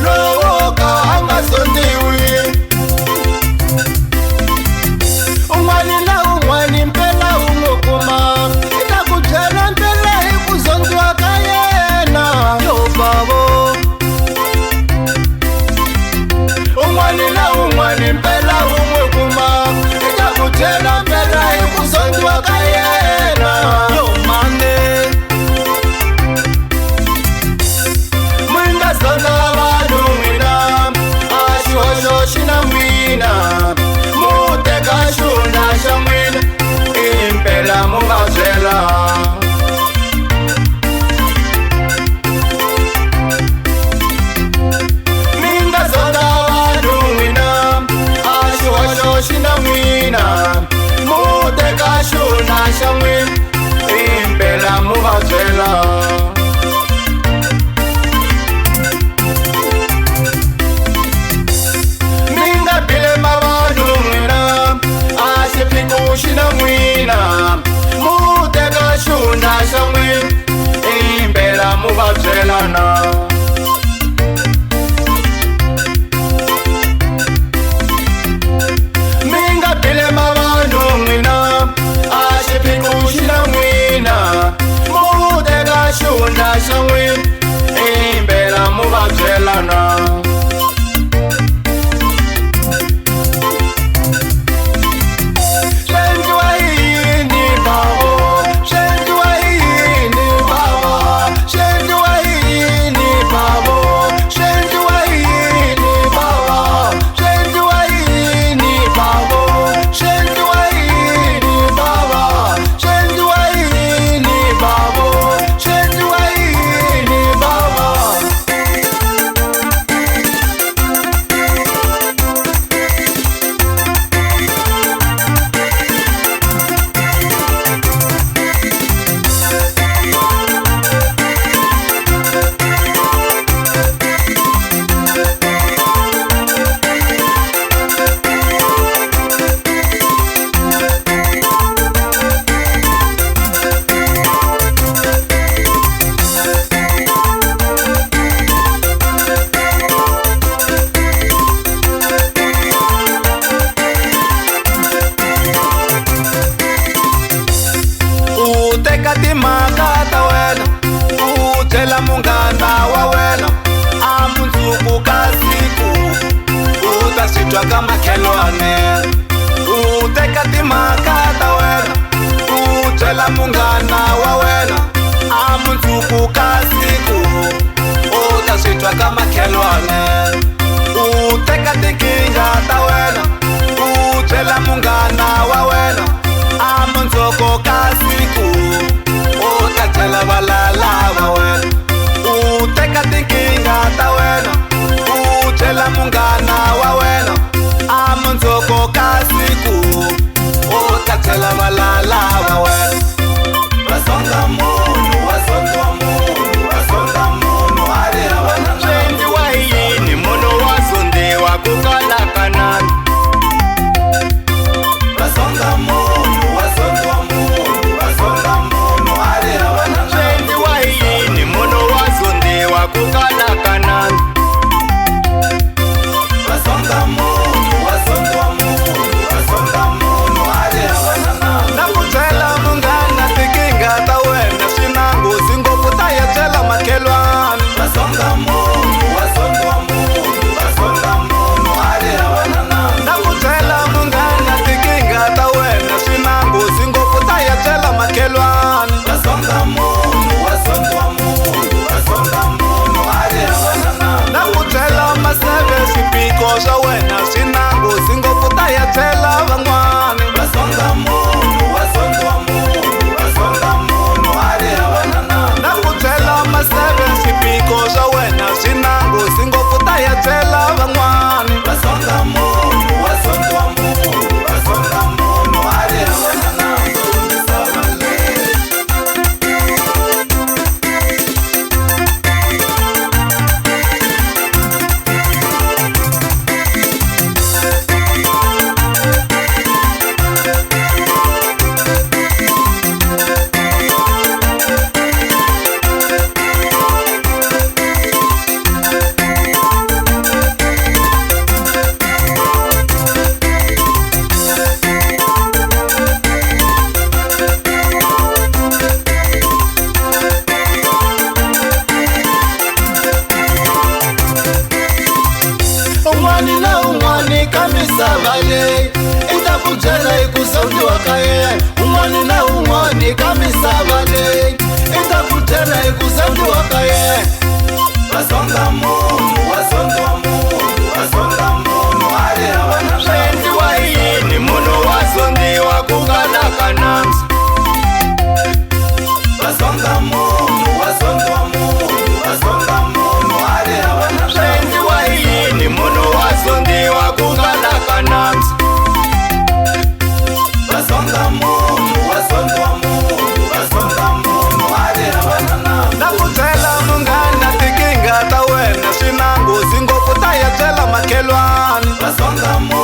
lowo ka anga sondiwi. Un'wani na un'wani mpela umukuma, itakubyela mpela hi ku zondiwa ka yena yo bavo. Un'wani na un'wani mpela umukuma, itakubyela mpela hi ku zondiwa ka yena yo mande. Mwinga zonda vanhu n'wina, a xihoxo xi na n'wina. Muteka xihundla xa n'wina, impela mu va byela. Mi nga zonda vanhu n'wina, a xihoxo xi na n'wina. Muteka xihundla xa n'wina, impela mu va byela. Xina n'wina, muteka xihundla xa n'wina, impela mu va byelana. Mi nga bile mavanhu n'wina, a xiphiqo xina n'wina, muteka xihundla xa n'wina, impela mu va byelana. Timhaka ta wena u byela munghana wa wena, a mundzuku ka siku u ta swi twa ka makhelwane. U teka timhaka ta wena u byela munghana wa wena, a mundzuku ka siku u ta swi twa ka makhelwane. U teka tinkingha ta wena u byela munghana wa wena, a mundzuku ka siku tela valala va wena. U teka tinkingha ta wena u byela munghana wa wena, a mundzuku ka siku u ta tlhela valala va wena. Vasonga munhu, vasonga munhu, vasonga munhu a ri hava na swi endliwa hi yini munhu wa zondiwa ku kala kanani. Vasonga munhu, vasonga munhu, vasonga munhu a ri hava na swi endliwa hi yini munhu wa zondiwa ku kala kanani. Vasonga munhu, vasonga munhu, vasonga munhu a ri hava na nandzu. Na ku byela munghana tinkingha ta wena swi na nghozi ngopfu, ta ya byela makhelwani. Vasonga munhu, vasonga munhu, vasonga munhu a ri hava na nandzu. Na ku byela munghana tinkingha ta wena swi na nghozi ngopfu, ta ya byela makhelwani. Vasonga munhu, vasonga munhu, vasonga munhu a ri hava na nandzu. Na ku byela maseve swiphiqo swa wena swi na nghozi ngopfu, ta ya byela van'wani. Vasonga munhu, vasonga munhu, vasonga munhu a ri hava na nandzu. Na ku byela maseve swiphiqo swa wena swi na nghozi ngopfu, ta ya byela van'wani. Vasonga munhu, vasonga munhu, vasonga munhu a ri hava na nandzu. kamisavale itakujela ikusaundi wakaye umwani na umwani kamisavale itakujela ikusaundi wakaye wasonga mungu wasonga mungu wasonga mungu ali abana bendi wahini muno wasondi wakukanakana wasonga mungu wasonga mungu wasonga mungu ali abana bendi wahini muno wasondi wakukanakana wasonga mungu wasonga mungu wasonga mungu ali abana nakutela mungana tikinga tawena sinangu singokutaya tela makelwani wasonga mungu